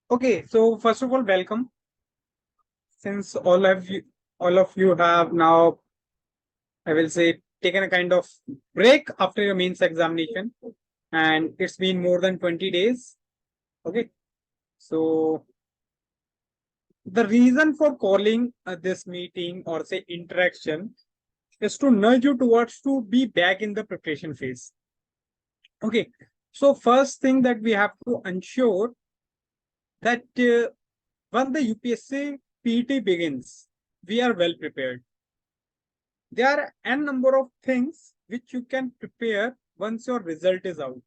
Okay, so first of all, welcome. Since all of you have now, I will say, taken a kind of break after your mains examination, and it's been more than 20 days. Okay, so the reason for calling this meeting or say interaction is to nudge you towards to be back in the preparation phase. Okay, so first thing that we have to ensure that when the UPSC PT begins, we are well prepared. There are n number of things which you can prepare once your result is out.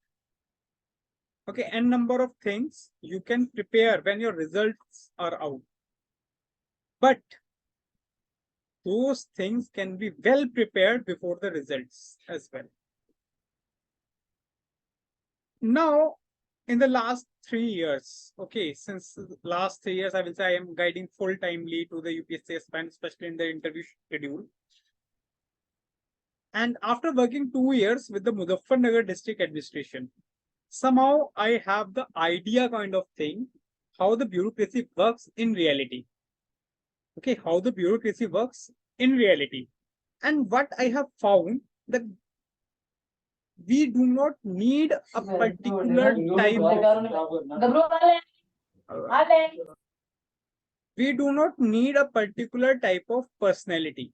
Okay, n number of things you can prepare when your results are out. But those things can be well prepared before the results as well. Now, in the last 3 years, okay, since last 3 years, I will say I am guiding full-timely to the UPSC aspirant, especially in the interview schedule. And after working 2 years with the Muzaffarnagar district administration, somehow I have the idea kind of thing how the bureaucracy works in reality. Okay, how the bureaucracy works in reality. And what I have found that we do not need a particular type we do not need a particular type of personality,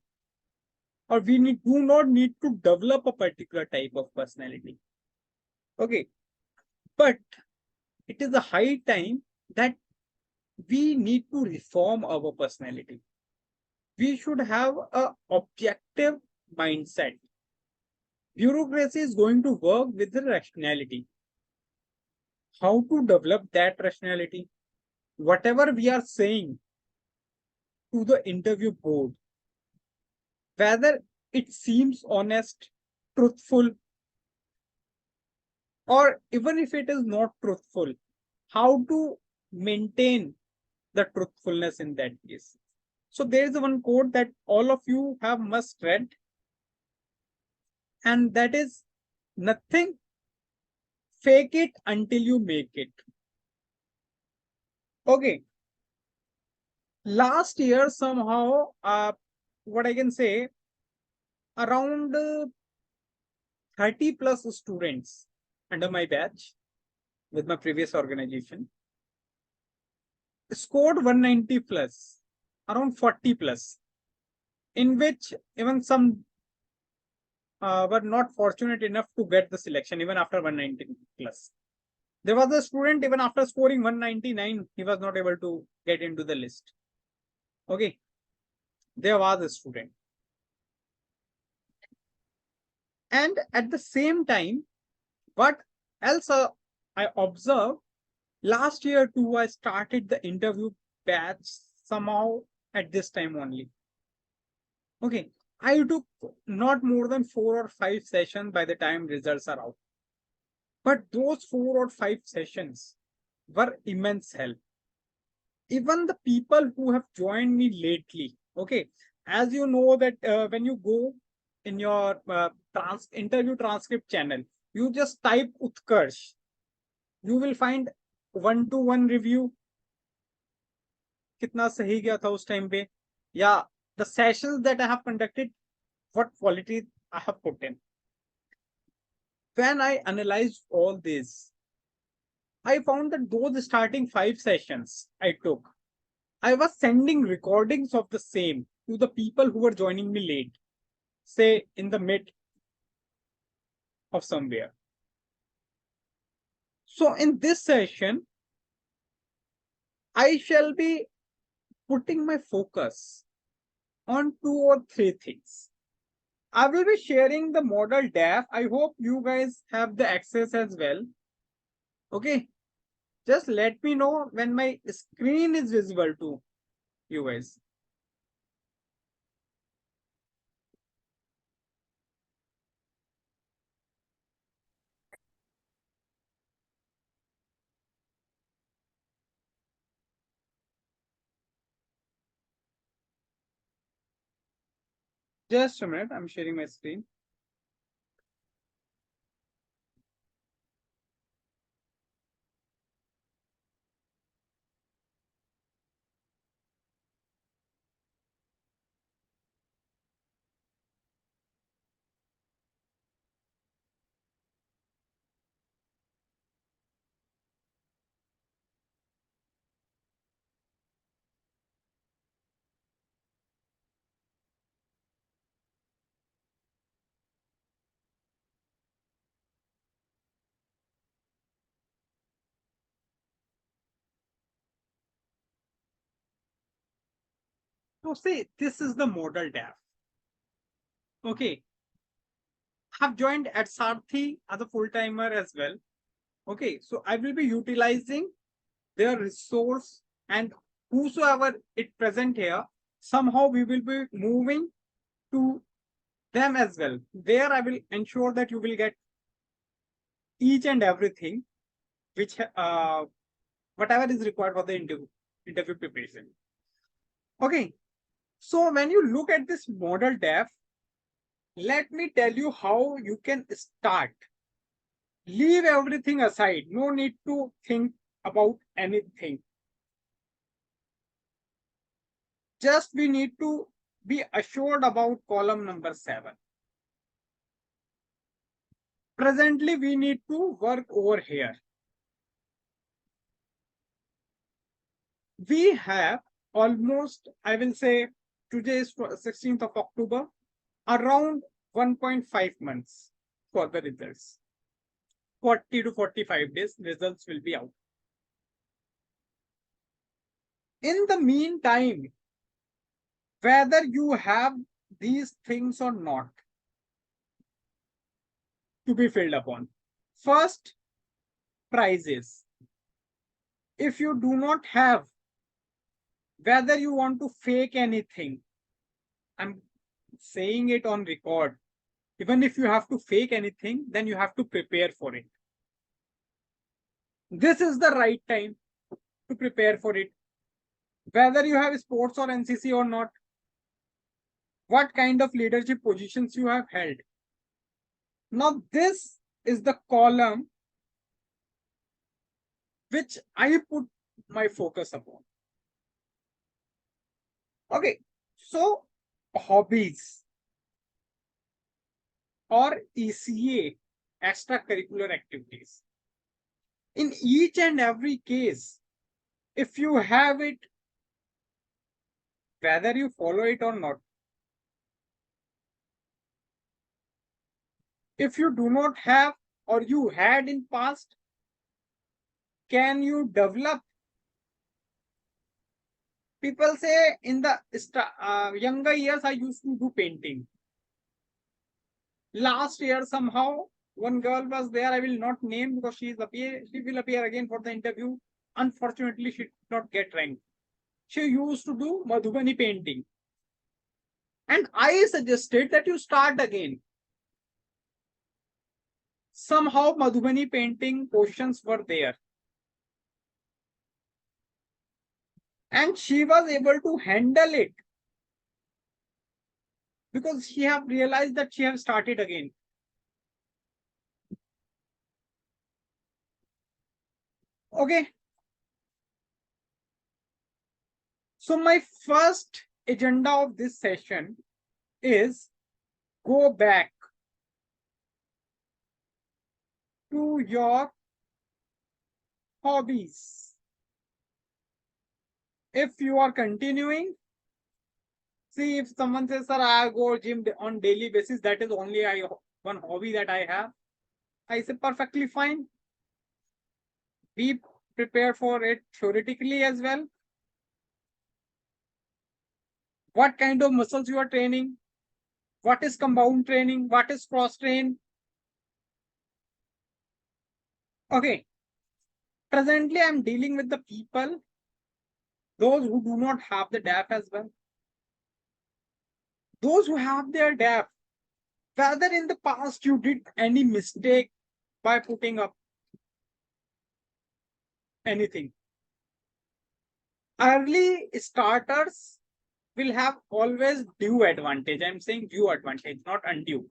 or do not need to develop a particular type of personality. Okay, but it is a high time that we need to reform our personality. We should have a objective mindset. Bureaucracy is going to work with the rationality. How to develop that rationality? Whatever we are saying to the interview board, whether it seems honest, truthful, or even if it is not truthful, how to maintain the truthfulness in that case. So there is one quote that all of you have must read, and that is nothing fake it until you make it. Okay. Last year, somehow, what I can say, around 30 plus students under my batch with my previous organization scored 190 plus, around 40 plus, in which even some were not fortunate enough to get the selection even after 190 plus. There was a student, even after scoring 199, he was not able to get into the list. Okay, there was a student. And at the same time, what else I observed, last year too, I started the interview batch somehow at this time only. Okay, I took not more than 4 or 5 sessions by the time results are out. But those 4 or 5 sessions were immense help. Even the people who have joined me lately, okay, as you know that when you go in your interview transcript channel, you just type Utkarsh, you will find 1-to-1 review, कितना सही गया था उस time पे, या the sessions that I have conducted, what quality I have put in. When I analyzed all this, I found that those starting 5 sessions I took, I was sending recordings of the same to the people who were joining me late, say in the mid of somewhere. So in this session, I shall be putting my focus on 2 or 3 things. I will be sharing the model DAF. I hope you guys have the access as well. Okay. Just let me know when my screen is visible to you guys. Just a minute. I'm sharing my screen. So say this is the model DAF. Okay. Have joined at Sarthi as a full-timer as well. Okay, so I will be utilizing their resource, and whosoever it present here, somehow we will be moving to them as well. There I will ensure that you will get each and everything which whatever is required for the interview preparation. Okay, so when you look at this model DAF, let me tell you how you can start. Leave everything aside. No need to think about anything. Just we need to be assured about column number 7. Presently, we need to work over here. We have almost, I will say, today is 16th of October, around 1.5 months for the results. 40 to 45 days, results will be out. In the meantime, whether you have these things or not to be filled upon. First, prizes. If you do not have, whether you want to fake anything, I'm saying it on record. Even if you have to fake anything, then you have to prepare for it. This is the right time to prepare for it. Whether you have sports or NCC or not, what kind of leadership positions you have held. Now, this is the column which I put my focus upon. Okay, so hobbies or ECA, extracurricular activities. In each and every case, if you have it, whether you follow it or not, if you do not have or you had in past, can you develop? People say in the younger years, I used to do painting. Last year, somehow, one girl was there. I will not name because she will appear again for the interview. Unfortunately, she did not get ranked. She used to do Madhubani painting. And I suggested that you start again. Somehow Madhubani painting questions were there. And she was able to handle it because she have realized that she have started again. Okay. So my first agenda of this session is go back to your hobbies. If you are continuing, see, if someone says, sir, I go gym on daily basis, that is only one hobby that I have. I say perfectly fine. Be prepared for it theoretically as well. What kind of muscles you are training? What is compound training? What is cross train? Okay. Presently, I'm dealing with the people, those who do not have the DAF as well. Those who have their DAF, whether in the past you did any mistake by putting up anything. Early starters will have always due advantage. I'm saying due advantage, not undue.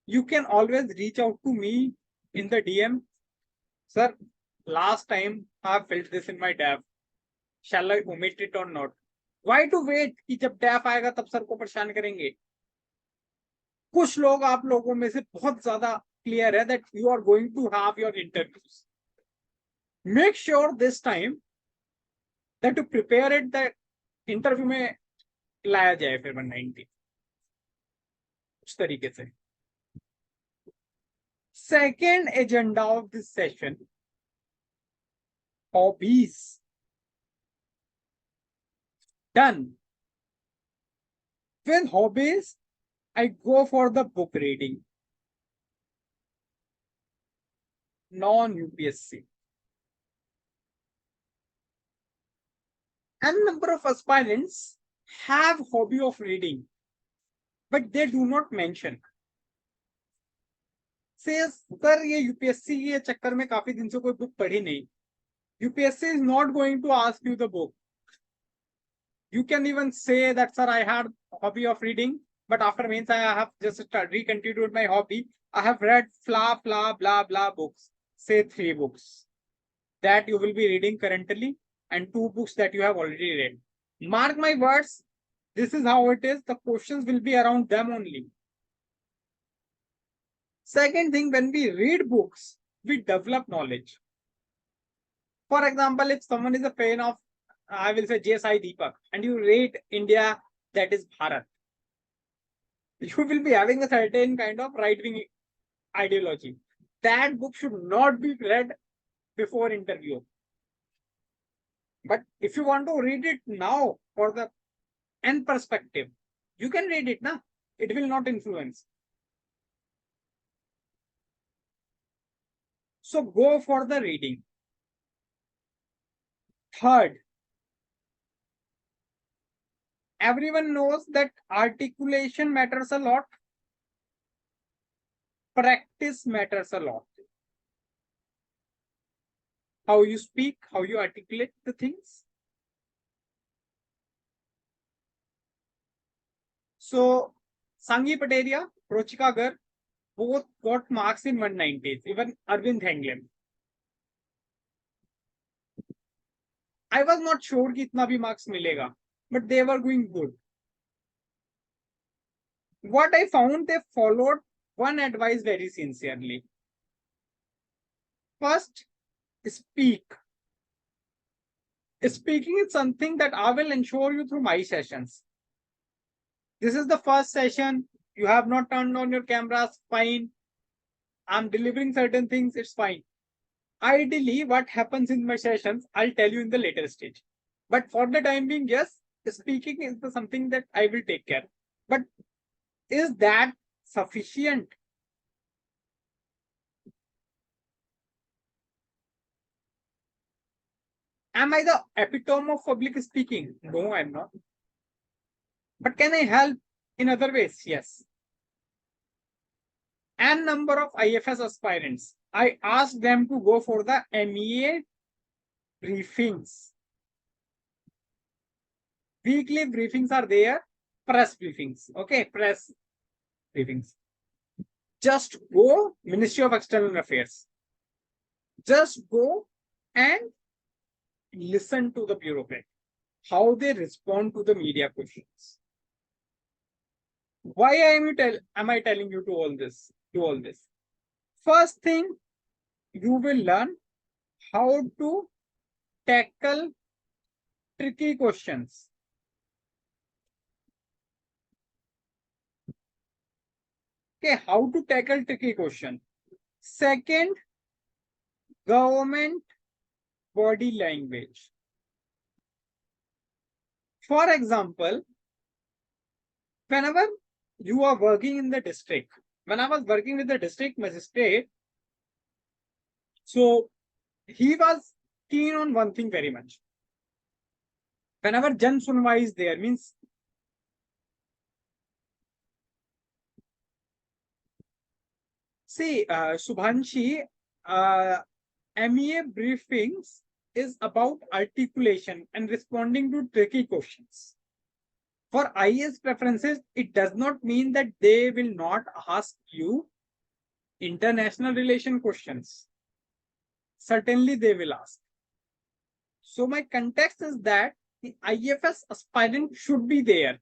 You can always reach out to me in the DM. Sir, last time I filled this in my DAF. Shall I omit it or not? Why to wait कि जब DAF आएगा तब sir को परेशान करेंगे? कुछ लोग आप लोगों में से बहुत ज्यादा क्लियर है that you are going to have your interviews. Make sure this time that to prepare it that interview में लाया जाए फिर 190 उस तरीके से. Second agenda of this session, hobbies. Done. With hobbies, I go for the book reading. Non-UPSC. And number of aspirants have hobby of reading, but they do not mention. Says, sir, ये UPSC के चक्कर में काफी दिन से कोई book पढ़ी नहीं. UPSC is not going to ask you the book. You can even say that, sir, I had hobby of reading, but after mains I have just recontinued my hobby. I have read blah blah books. Say 3 books that you will be reading currently and 2 books that you have already read. Mark my words, this is how it is. The questions will be around them only. Second thing, when we read books, we develop knowledge. For example, if someone is a fan of, I will say JSI Deepak, and you rate India, that is Bharat, you will be having a certain kind of right-wing ideology. That book should not be read before interview. But if you want to read it now for the end perspective, you can read it now. It will not influence. So go for the reading. Third, everyone knows that articulation matters a lot. Practice matters a lot. How you speak, how you articulate the things. So, Sangi Pateria, Prochika Gar, both got marks in 190s, even Arvind Henglem. I was not sure कि इतना भी marks मिलेगा, but they were going good. What I found, they followed one advice very sincerely. First, speak. Speaking is something that I will ensure you through my sessions. This is the first session. You have not turned on your cameras, fine. I'm delivering certain things, it's fine. Ideally, what happens in my sessions, I'll tell you in the later stage. But for the time being, yes, speaking is the something that I will take care. But is that sufficient? Am I the epitome of public speaking? No, I'm not. But can I help in other ways? Yes. And number of IFS aspirants, I asked them to go for the MEA briefings. Weekly briefings are there, press briefings. Okay, press briefings. Just go, Ministry of External Affairs. Just go and listen to the bureaucrat, how they respond to the media questions. Why am I telling you to all this? Do all this. First thing, you will learn how to tackle tricky questions. Okay, how to tackle tricky question. Second, government body language. For example, whenever you are working in the district, when I was working with the district magistrate, so he was keen on one thing very much. Whenever Jan Sunwai is there, means see, Subhanshi, MEA briefings is about articulation and responding to tricky questions. For IAS preferences, it does not mean that they will not ask you international relation questions. Certainly they will ask. So my context is that the IFS aspirant should be there.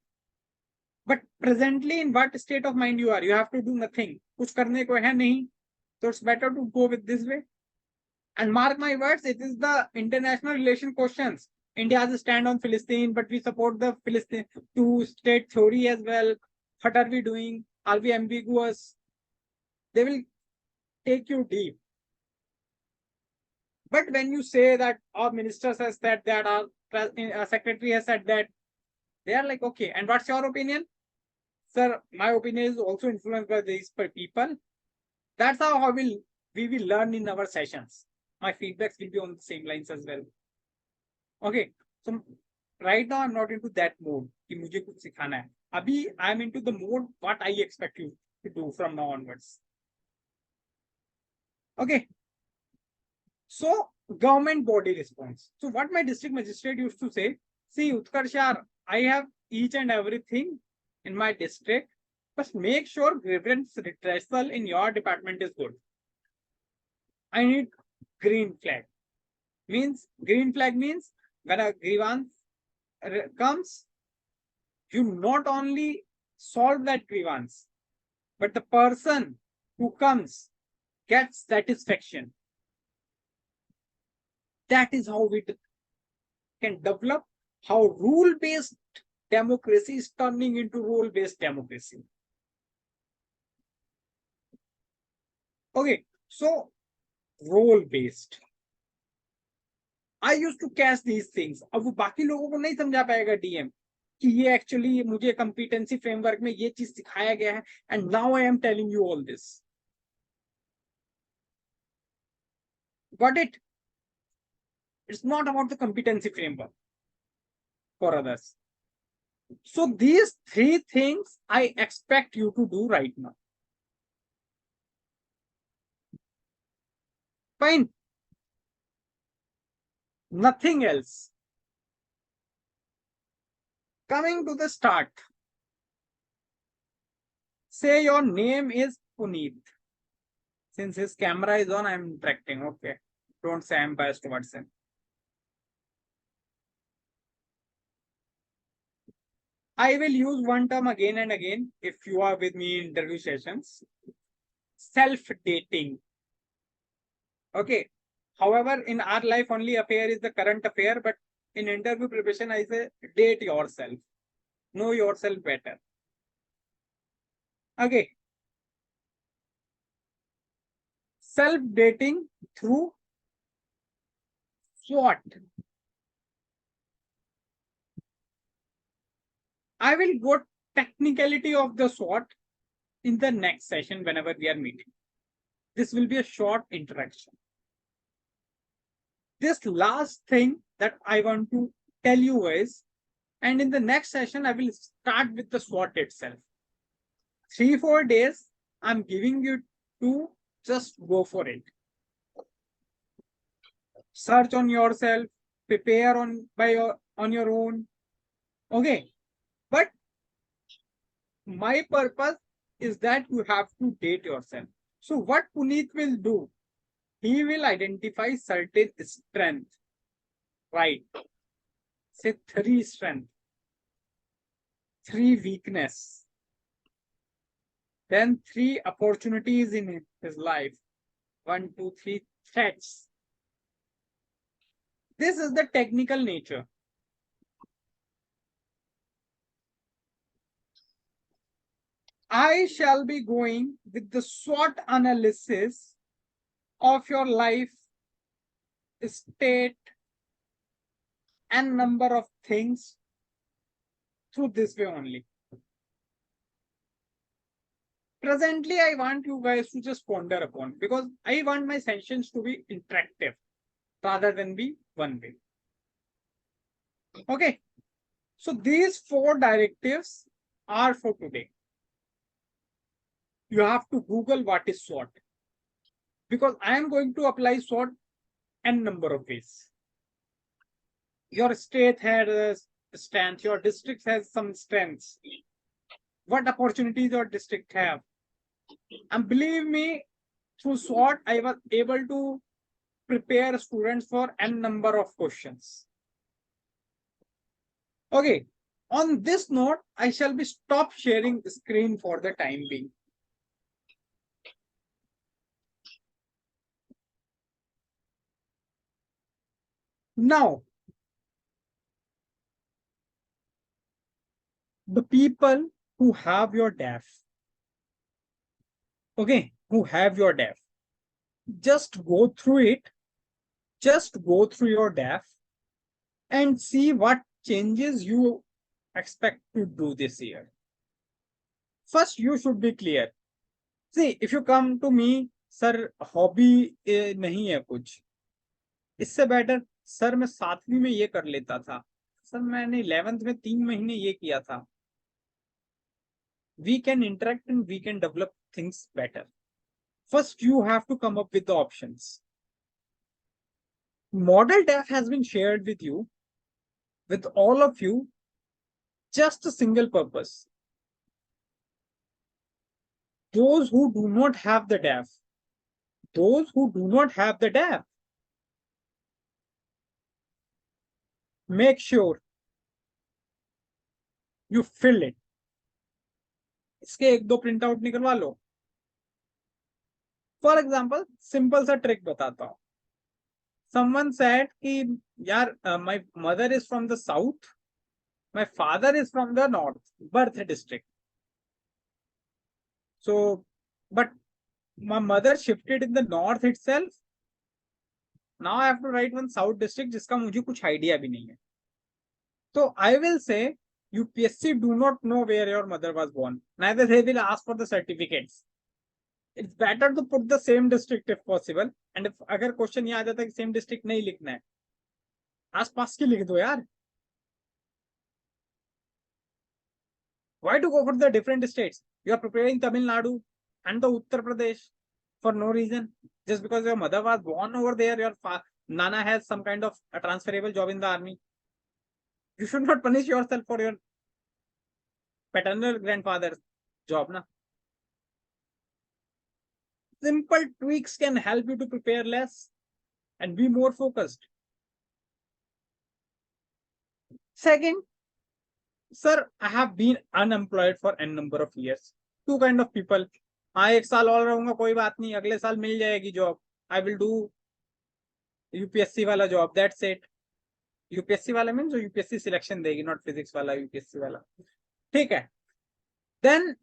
But presently, in what state of mind you are? You have to do nothing. कुछ करने को है नहीं. So it's better to go with this way. And mark my words, it is the international relation questions. India has a stand on Palestine, but we support the Palestine two-state theory as well. What are we doing? Are we ambiguous? They will take you deep. But when you say that our minister has said that, our secretary has said that, they are like, okay, and what's your opinion? sir, my opinion is also influenced by these people. That's how we will learn in our sessions. My feedbacks will be on the same lines as well. Okay, so right now I'm not into that mode कि मुझे कुछ सिखाना है. अभी I'm into the mode what I expect you to do from now onwards. Okay. So government body response. So what my district magistrate used to say, see Utkarsh, I have each and everything in my district, but make sure grievance redressal in your department is good. I need green flag. Green flag means when a grievance comes, you not only solve that grievance, but the person who comes gets satisfaction. That is how we can develop how rule-based democracy is turning into role-based democracy. Okay, so role-based. I used to catch these things. अब वो बाकी लोगों को नहीं समझा पाएगा DM कि ये एक्चुअली मुझे कंपिटेंसी फ्रेमवर्क में ये चीज सिखाया गया है and now I am telling you all this. Got it? It's not about the competency framework for others. So these three things I expect you to do right now. Fine. Nothing else. Coming to the start. Say your name is Puneet. Since his camera is on, I'm interacting. Okay. Don't say I'm biased towards him. I will use one term again and again if you are with me in interview sessions. Self-dating. Okay. However, in our life, only affair is the current affair, but in interview preparation, I say date yourself. Know yourself better. Okay. Self-dating through SWOT. I will go technicality of the SWOT in the next session whenever we are meeting. This will be a short introduction. This last thing that I want to tell you is, and in the next session, I will start with the SWOT itself. 3-4 days, I'm giving you to just go for it. Search on yourself, prepare on your own. Okay. But my purpose is that you have to date yourself. So what Puneet will do, he will identify certain strength, right? Say 3 strength, 3 weakness, then 3 opportunities in his life, 1, 2, 3 threats. This is the technical nature. I shall be going with the SWOT analysis of your life, state, and number of things through this way only. Presently, I want you guys to just ponder upon, because I want my sessions to be interactive rather than be one way. Okay. So these 4 directives are for today. You have to Google what is SWOT, because I am going to apply SWOT n number of ways. Your state has a strength, your district has some strengths. What opportunities your district have? And believe me, through SWOT, I was able to prepare students for n number of questions. Okay. On this note, I shall be stop sharing the screen for the time being. Now, the people who have your DAF, okay, who have your DAF, just go through it, just go through your DAF and see what changes you expect to do this year. First, you should be clear. See, if you come to me, sir, hobby नहीं है कुछ, इससे better sir मैं 7वीं में ये कर लेता था, सर मैंने 11th में 3 महीने ये किया था. We can interact and we can develop things better. First, you have to come up with the options. Model DAF has been shared with you, with all of you, just a single purpose. Those who do not have the DAF, make sure you fill it. इसके एक दो print out निकलवा लो. For example simple सा trick बताता हूं. Someone said कि यार my mother is from the south, my father is from the north, birth district. So, but my mother shifted in the north itself. Now I have to write one south district जिसका मुझे कुछ idea भी नहीं है. So I will say UPSC do not know where your mother was born. Neither they will ask for the certificates. It's better to put the same district if possible. And if अगर question ये आ जाता है कि same district नहीं लिखना है, आसपास की लिख दो यार. Why to go for the different states? You are preparing Tamil Nadu and the Uttar Pradesh for no reason. Just because your mother was born over there, your Nana has some kind of a transferable job in the army. You should not punish yourself for your paternal grandfather's job, na? Simple tweaks can help you to prepare less and be more focused. Second, sir, I have been unemployed for n number of years. Two kind of people. हाँ, एक साल और रहूंगा कोई बात नहीं, अगले साल मिल जाएगी job. I will do UPSC वाला जॉब. That's it. UPSC वाला मीन्स जो UPSC सिलेक्शन देगी, नॉट फिजिक्स वाला, UPSC वाला. ठीक है. Then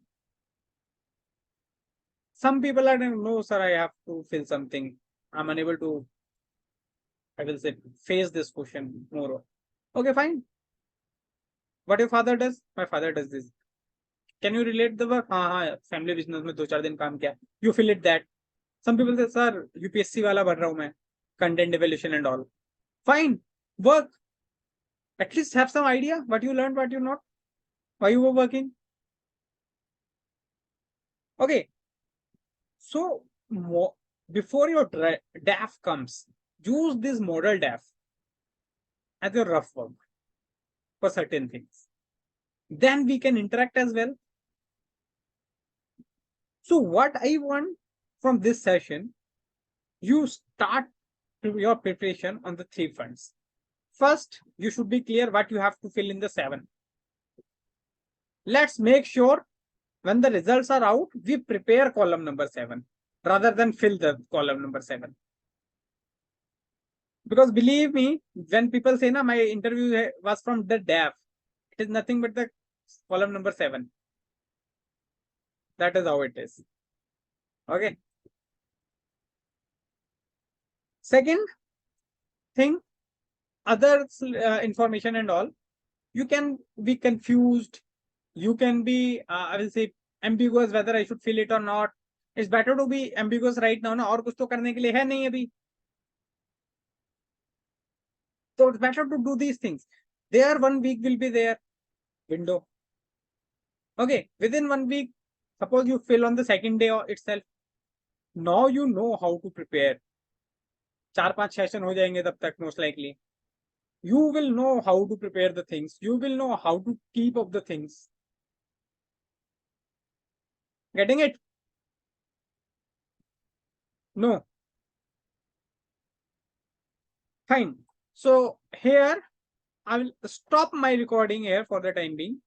some people are saying, no, sir, I have to fill something. I'm unable to, I will say, face this question more. Okay, fine. What your father does? My father does this. Can you relate the work? हाँ, family business में 2-4 दिन काम किया. You fill it that. Some people say, sir, UPSC वाला भर रहा हूँ मैं, content evaluation and all. Fine, work. At least have some idea what you learned, what you not, why you were working. Okay. So before your DAF comes, use this model DAF as your rough work for certain things. Then we can interact as well. So what I want from this session, you start your preparation on the 3 fronts. First, you should be clear what you have to fill in the 7. Let's make sure when the results are out, we prepare column number 7 rather than fill the column number 7. Because believe me, when people say, na, my interview was from the DAF, it is nothing but the column number 7. That is how it is. Okay. Second thing, other information and all, you can be confused. You can be, I will say, ambiguous whether I should fill it or not. It's better to be ambiguous right now. ना और कुछ तो करने के लिए है नहीं अभी. So it's better to do these things. There 1 week will be there window. Okay, within 1 week, suppose you fill on the second day itself. Now you know how to prepare. 4-5 session हो जाएंगे तब तक most likely. You will know how to prepare the things. You will know how to keep up the things. Getting it? No. Fine. So here I will stop my recording here for the time being.